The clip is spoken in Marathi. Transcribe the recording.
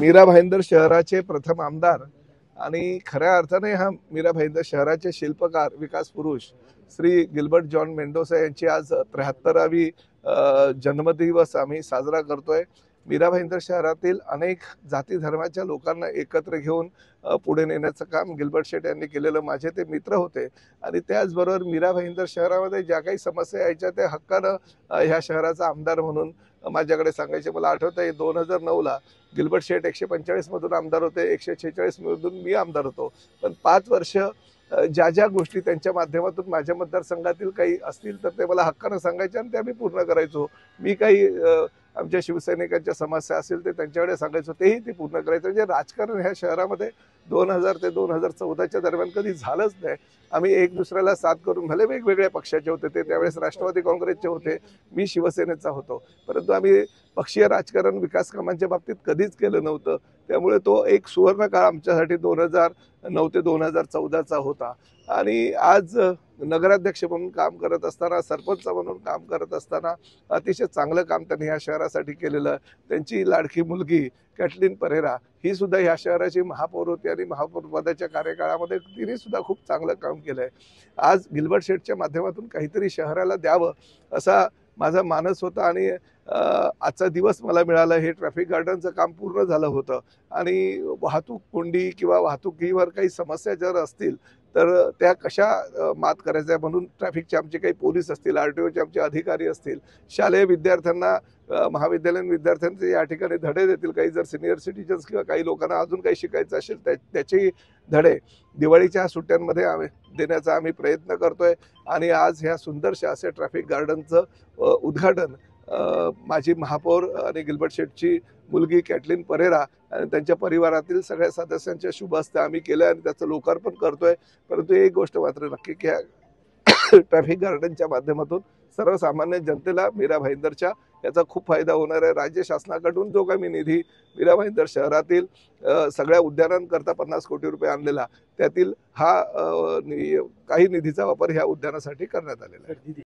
मीरा भाईंदर शहराचे प्रथम आमदार आणि खऱ्या अर्थाने हा मीरा भाईंदर शहराचे शिल्पकार विकास पुरुष श्री गिल्बर्ट जॉन मेंडोसा यांची आज 73वी जन्मदिवस आम्ही साजरा करतोय। मीरा भाईंदर शहरातील अनेक जाती धर्माच्या लोकांना एकत्र घेऊन पुढे नेण्याचं काम गिल्बर्ट शेठ यांनी केलेलं माझे ते मित्र होते आणि त्याचबरोबर मीरा भाईंदर शहरामध्ये ज्या काही समस्या यायच्या त्या हक्कानं ह्या शहराचा आमदार म्हणून माझ्याकडे सांगायचे। मला आठवतं आहे 2009ला गिल्बर्ट शेठ 145 मधून आमदार होते, 146 मधून मी आमदार होतो, पण 5 वर्ष ज्या ज्या गोष्टी त्यांच्या माध्यमातून माझ्या मतदारसंघातील काही असतील तर ते मला हक्कानं सांगायचे आणि त्या मी पूर्ण करायचो। मी काही आमच्या शिवसैनिकांच्या समस्या असेल ते त्यांच्याकडे सांगायचो, तेही ते पूर्ण करायचं। म्हणजे राजकारण ह्या शहरामध्ये 2000 ते 2014च्या दरम्यान कधी झालंच नाही। आम्ही एक दुसऱ्याला साथ करून भले वेगवेगळ्या पक्षाचे होते, ते त्यावेळेस राष्ट्रवादी काँग्रेसचे होते, मी शिवसेनेचा होतो, परंतु आम्ही पक्षीय राजकारण विकास कामांच्या बाबतीत कधीच केलं नव्हतं। त्यामुळे तो एक सुवर्ण काळ आमच्यासाठी 2009 ते 2014चा होता। आणि आज नगराध्यक्ष म्हणून काम करत असताना, सरपंच म्हणून काम करत असताना अतिशय चांगलं काम त्यांनी ह्या शहरासाठी केलेलं। त्यांची लाडकी मुलगी कॅटलीन परेरा ही सुद्धा ह्या शहराची महापौर होती आणि महापौर पदाच्या कार्यकाळामध्ये तिने सुद्धा खूप चांगलं काम केलंय। आज गिल्बर्ट शेठच्या माध्यमातून काहीतरी शहराला द्यावं असा माझा मानस होता आणि आजचा दिवस मला मिळाला। हे ट्रॅफिक गार्डनचं काम पूर्ण झालं होतं आणि वाहतूक कोंडी किंवा वाहतुकीवर काही समस्या जर असतील तर त्या कशा मात करायच्या म्हणून ट्रॅफिकचे आमचे काही पोलीस असतील, आरटीओचे आमचे अधिकारी असतील, शालेय विद्यार्थ्यांना महाविद्यालयीन विद्यार्थ्यांचे या ठिकाणी धडे देतील, काही जर सिनियर सिटीजन्स किंवा काही लोकांना अजून काही शिकायचं असेल त्याचे धडे दिवाळीच्या सुट्ट्यांमध्ये देण्याचा आम्ही प्रयत्न करतोय। आणि आज ह्या सुंदरशा असे ट्रॅफिक गार्डनचं उद्घाटन माझी महापौर आणि गिल्बर्ट शेठची मुलगी कॅटलीन परेरा आणि त्यांच्या परिवारातील सगळ्या सदस्यांच्या शुभ हस्ते आम्ही केलं आणि त्याचं लोकार्पण करतोय। परंतु एक गोष्ट मात्र नक्की की ट्रॅफिक गार्डनच्या माध्यमातून सर्वसामान्य जनतेला मीरा भाईंदरच्या याचा खूप फायदा होणार आहे। राज्य शासनाकडून जो काही निधी मीरा भाईंदर शहरातील सगळ्या उद्यानांकरता 50 कोटी रुपये आणलेला, त्यातील हा काही निधीचा वापर ह्या उद्यानासाठी करण्यात आलेला आहे।